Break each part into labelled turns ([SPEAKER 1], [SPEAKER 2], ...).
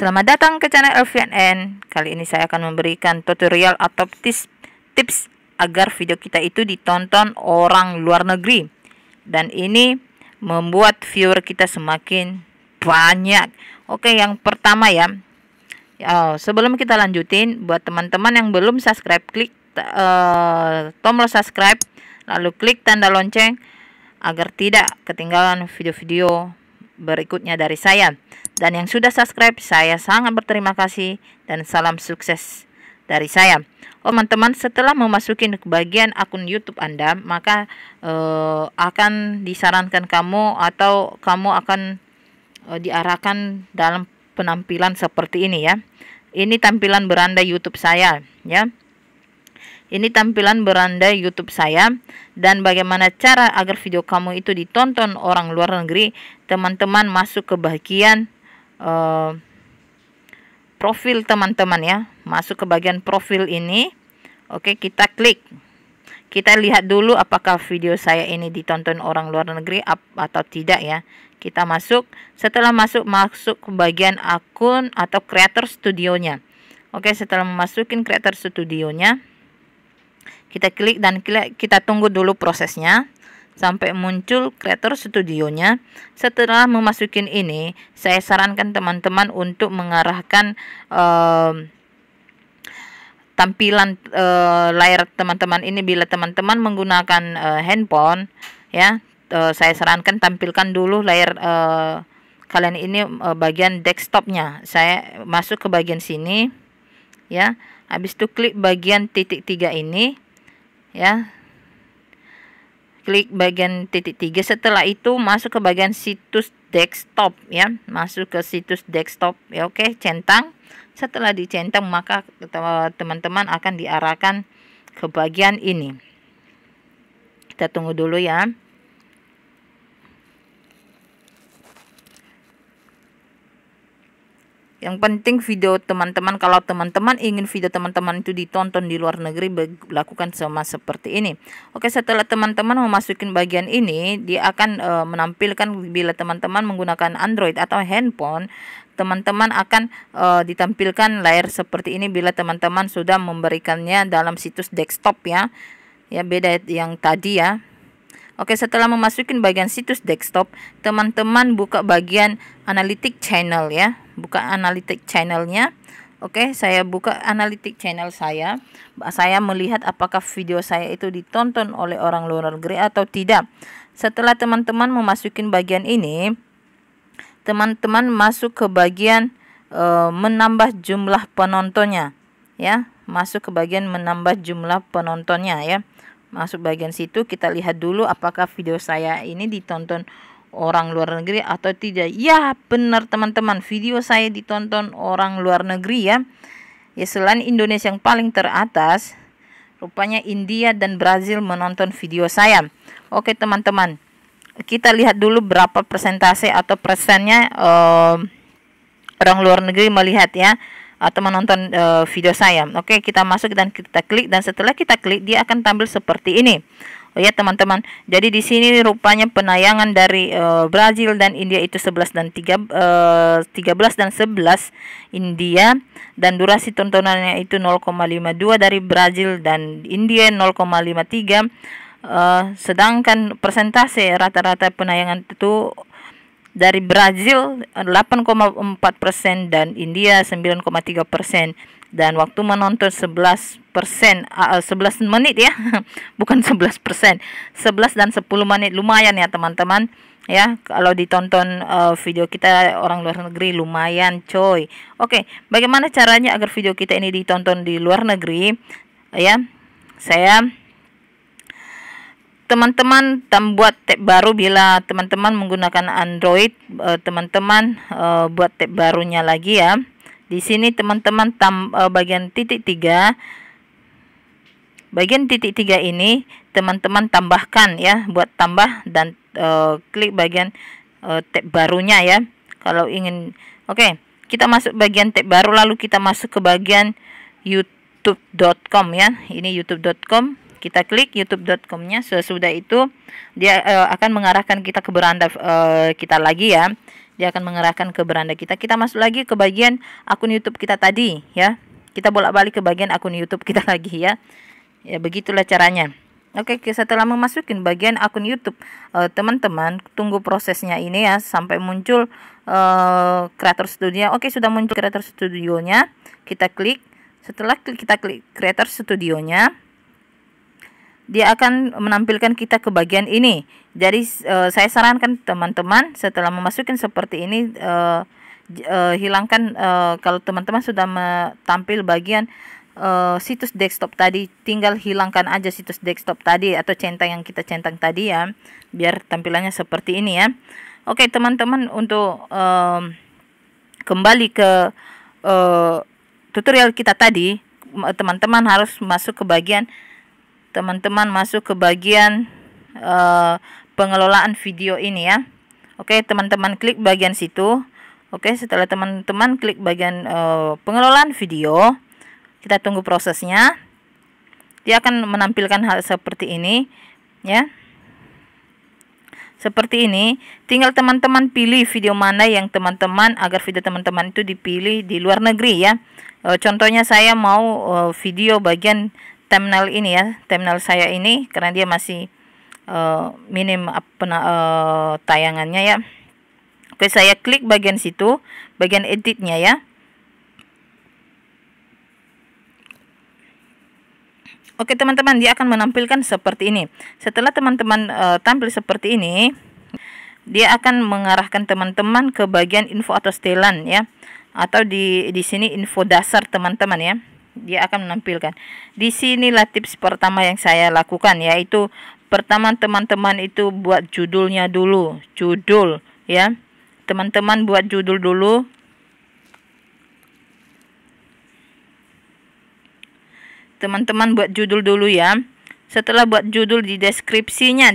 [SPEAKER 1] Selamat datang ke channel LVNN. Kali ini saya akan memberikan tutorial atau tips agar video kita itu ditonton orang luar negeri. Dan ini membuat viewer kita semakin banyak. Oke, yang pertama ya. Sebelum kita lanjutin, buat teman-teman yang belum subscribe, klik tombol subscribe, lalu klik tanda lonceng agar tidak ketinggalan video-video berikutnya dari saya. Dan yang sudah subscribe, saya sangat berterima kasih dan salam sukses dari saya. Teman-teman, setelah memasuki ke bagian akun YouTube Anda, maka akan disarankan kamu atau kamu akan diarahkan dalam penampilan seperti ini ya. Ini tampilan beranda YouTube saya ya. Ini tampilan beranda YouTube saya. Dan bagaimana cara agar video kamu itu ditonton orang luar negeri, teman-teman masuk ke bagian profil teman-teman ya. Masuk ke bagian profil ini. Oke, kita klik. Kita lihat dulu apakah video saya ini ditonton orang luar negeri atau tidak ya. Kita masuk. Setelah masuk ke bagian akun atau creator studionya. Oke, setelah memasukin creator studionya, kita klik dan kita tunggu dulu prosesnya sampai muncul creator studionya. Setelah memasukin ini, saya sarankan teman-teman untuk mengarahkan tampilan layar teman-teman ini. Bila teman-teman menggunakan handphone ya, saya sarankan tampilkan dulu layar kalian ini bagian desktopnya. Saya masuk ke bagian sini ya, habis itu klik bagian titik 3 ini ya, klik bagian titik 3. Setelah itu masuk ke bagian situs desktop ya, masuk ke situs desktop ya. Oke, centang. Setelah dicentang, maka teman-teman akan diarahkan ke bagian ini. Kita tunggu dulu ya. Yang penting video teman-teman, kalau teman-teman ingin video teman-teman itu ditonton di luar negeri, lakukan sama seperti ini. Oke, setelah teman-teman memasukin bagian ini, dia akan menampilkan bila teman-teman menggunakan Android atau handphone, teman-teman akan ditampilkan layar seperti ini bila teman-teman sudah memberikannya dalam situs desktop ya. Ya, beda yang tadi ya. Oke, setelah memasukin bagian situs desktop, teman-teman buka bagian analytic channel ya. Buka analytic channelnya. Oke, saya buka analytic channel saya. Saya melihat apakah video saya itu ditonton oleh orang luar negeri atau tidak. Setelah teman-teman memasukin bagian ini, teman-teman masuk ke bagian menambah jumlah penontonnya ya. Masuk ke bagian menambah jumlah penontonnya ya. Masuk bagian situ, kita lihat dulu apakah video saya ini ditonton orang luar negeri atau tidak. Ya, benar teman-teman, video saya ditonton orang luar negeri ya. Ya, selain Indonesia yang paling teratas, rupanya India dan Brazil menonton video saya. Oke teman-teman, kita lihat dulu berapa persentase atau persennya orang luar negeri melihat ya, atau menonton video saya. Oke, kita masuk dan kita klik, dan setelah kita klik dia akan tampil seperti ini. Oh ya teman-teman, jadi di sini rupanya penayangan dari Brazil dan India itu 13 dan 13 dan 11 India, dan durasi tontonannya itu 0,52 dari Brazil dan India 0,53. Sedangkan persentase rata-rata penayangan itu dari Brazil 8,4% dan India 9,3%, dan waktu menonton 11 menit ya. Bukan 11%, 11 dan 10 menit. Lumayan ya teman-teman ya, kalau ditonton video kita orang luar negeri, lumayan coy. Oke, bagaimana caranya agar video kita ini ditonton di luar negeri ya? Teman-teman buat tab baru bila teman-teman menggunakan Android. Teman-teman buat tab barunya lagi ya. Di sini teman-teman bagian titik 3. Bagian titik 3 ini teman-teman tambahkan ya, buat tambah dan klik bagian tab barunya ya. Kalau ingin, oke, kita masuk bagian tab baru, lalu kita masuk ke bagian youtube.com ya. Ini youtube.com. Kita klik youtube.com-nya. Sesudah itu dia akan mengarahkan kita ke beranda kita lagi ya. dia akan mengarahkan ke beranda kita. Kita masuk lagi ke bagian akun YouTube kita tadi ya. Kita bolak-balik ke bagian akun YouTube kita lagi ya. Ya begitulah caranya. Oke, setelah memasukin bagian akun YouTube, teman-teman tunggu prosesnya ini ya sampai muncul Creator Studio. Oke, sudah muncul Creator Studionya. Kita klik. Setelah kita klik Creator Studionya, dia akan menampilkan kita ke bagian ini. Jadi saya sarankan teman-teman setelah memasukin seperti ini, hilangkan kalau teman-teman sudah tampil bagian situs desktop tadi, tinggal hilangkan aja situs desktop tadi atau centang yang kita centang tadi ya, biar tampilannya seperti ini ya. Oke teman-teman, untuk kembali ke tutorial kita tadi, teman-teman harus masuk ke bagian pengelolaan video ini ya. Oke teman-teman, klik bagian situ. Oke, setelah teman-teman klik bagian pengelolaan video, kita tunggu prosesnya. Dia akan menampilkan hal seperti ini ya. Seperti ini, tinggal teman-teman pilih video mana yang teman-teman, agar video teman-teman itu dipilih di luar negeri ya. Contohnya saya mau video bagian thumbnail ini ya, thumbnail saya ini, karena dia masih minim tayangannya ya. Oke, saya klik bagian situ, bagian editnya ya. Oke teman-teman, dia akan menampilkan seperti ini. Setelah teman-teman tampil seperti ini, dia akan mengarahkan teman-teman ke bagian info atau setelan ya, atau di sini info dasar teman-teman ya. Dia akan menampilkan. Di sinilah tips pertama yang saya lakukan, yaitu pertama teman-teman itu buat judulnya dulu, judul ya. Teman-teman buat judul dulu. Teman-teman buat judul dulu ya. Setelah buat judul, di deskripsinya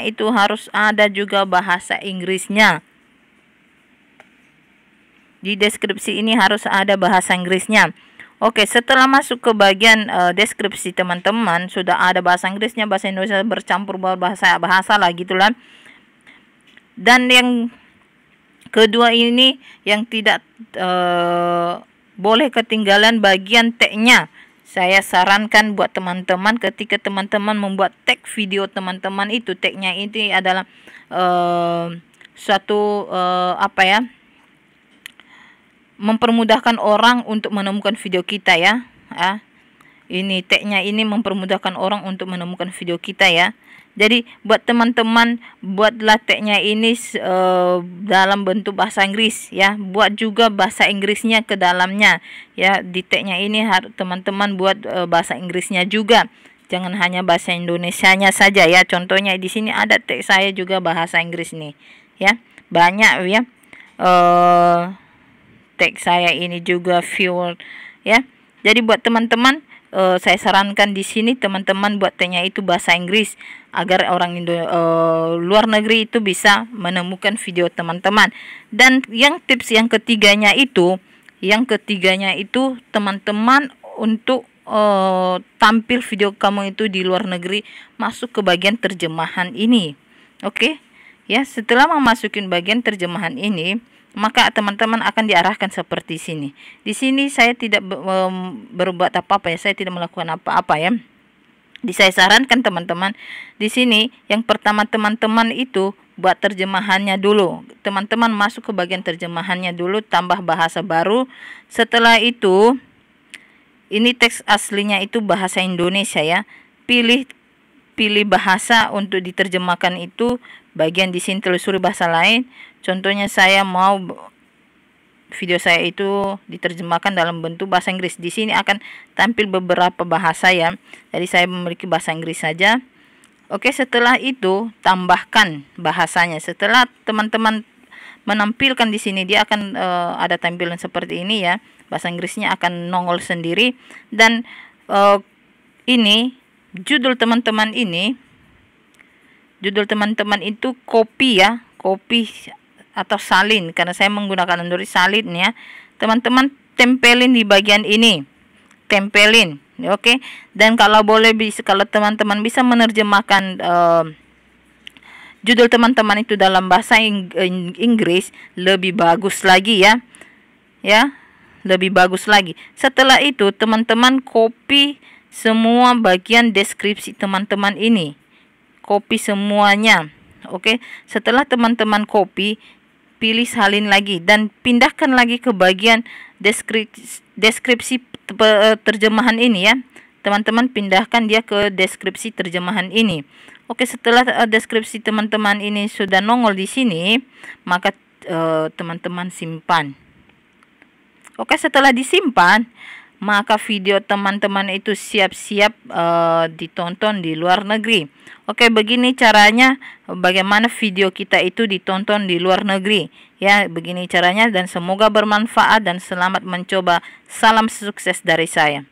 [SPEAKER 1] itu harus ada juga bahasa Inggrisnya. Di deskripsi ini harus ada bahasa Inggrisnya. Oke, setelah masuk ke bagian deskripsi teman-teman, sudah ada bahasa Inggrisnya, bahasa Indonesia bercampur bahasa lah gitulah. Dan yang kedua ini yang tidak boleh ketinggalan bagian tag-nya. Saya sarankan buat teman-teman, ketika teman-teman membuat tag video teman-teman itu, tag-nya ini adalah suatu mempermudahkan orang untuk menemukan video kita ya. Ini tag-nya ini mempermudahkan orang untuk menemukan video kita ya. Jadi buat teman-teman, buatlah tag-nya ini dalam bentuk bahasa Inggris ya. Buat juga bahasa Inggrisnya ke dalamnya ya. Di tag-nya ini harus teman-teman buat bahasa Inggrisnya juga. Jangan hanya bahasa Indonesianya saja ya. Contohnya di sini ada tag saya juga bahasa Inggris nih ya. Banyak ya. Tag saya ini juga viewer ya. Jadi buat teman-teman, saya sarankan di sini teman-teman buat tagnya itu bahasa Inggris, agar orang luar negeri itu bisa menemukan video teman-teman. Dan tips yang ketiganya itu teman-teman untuk tampil video kamu itu di luar negeri, masuk ke bagian terjemahan ini. Oke ya, setelah memasukin bagian terjemahan ini, maka teman-teman akan diarahkan seperti sini. Di sini saya tidak berbuat apa-apa ya, saya tidak melakukan apa-apa ya. Saya sarankan teman-teman di sini yang pertama teman-teman itu buat terjemahannya dulu. Teman-teman masuk ke bagian terjemahannya dulu, tambah bahasa baru. Setelah itu, ini teks aslinya itu bahasa Indonesia ya. Pilih bahasa untuk diterjemahkan itu. Bagian di sini telusuri bahasa lain. Contohnya saya mau video saya itu diterjemahkan dalam bentuk bahasa Inggris. Di sini akan tampil beberapa bahasa ya. Jadi saya memiliki bahasa Inggris saja. Oke, setelah itu tambahkan bahasanya. Setelah teman-teman menampilkan di sini, dia akan ada tampilan seperti ini ya. Bahasa Inggrisnya akan nongol sendiri. Dan ini judul teman-teman itu copy ya, copy atau salin, karena saya menggunakan Android salin ya. Teman-teman tempelin di bagian ini, tempelin, oke. Dan kalau boleh kalau teman-teman bisa menerjemahkan judul teman-teman itu dalam bahasa Inggris lebih bagus lagi ya. Lebih bagus lagi. Setelah itu teman-teman copy semua bagian deskripsi teman-teman ini. Copy semuanya. Oke, setelah teman-teman copy, pilih salin lagi dan pindahkan lagi ke bagian deskripsi terjemahan ini ya. Teman-teman pindahkan dia ke deskripsi terjemahan ini. Oke, setelah deskripsi teman-teman ini sudah nongol di sini, maka teman-teman simpan. Oke, setelah disimpan, maka video teman-teman itu siap-siap ditonton di luar negeri. Oke, begini caranya bagaimana video kita itu ditonton di luar negeri. Ya, begini caranya dan semoga bermanfaat dan selamat mencoba. Salam sukses dari saya.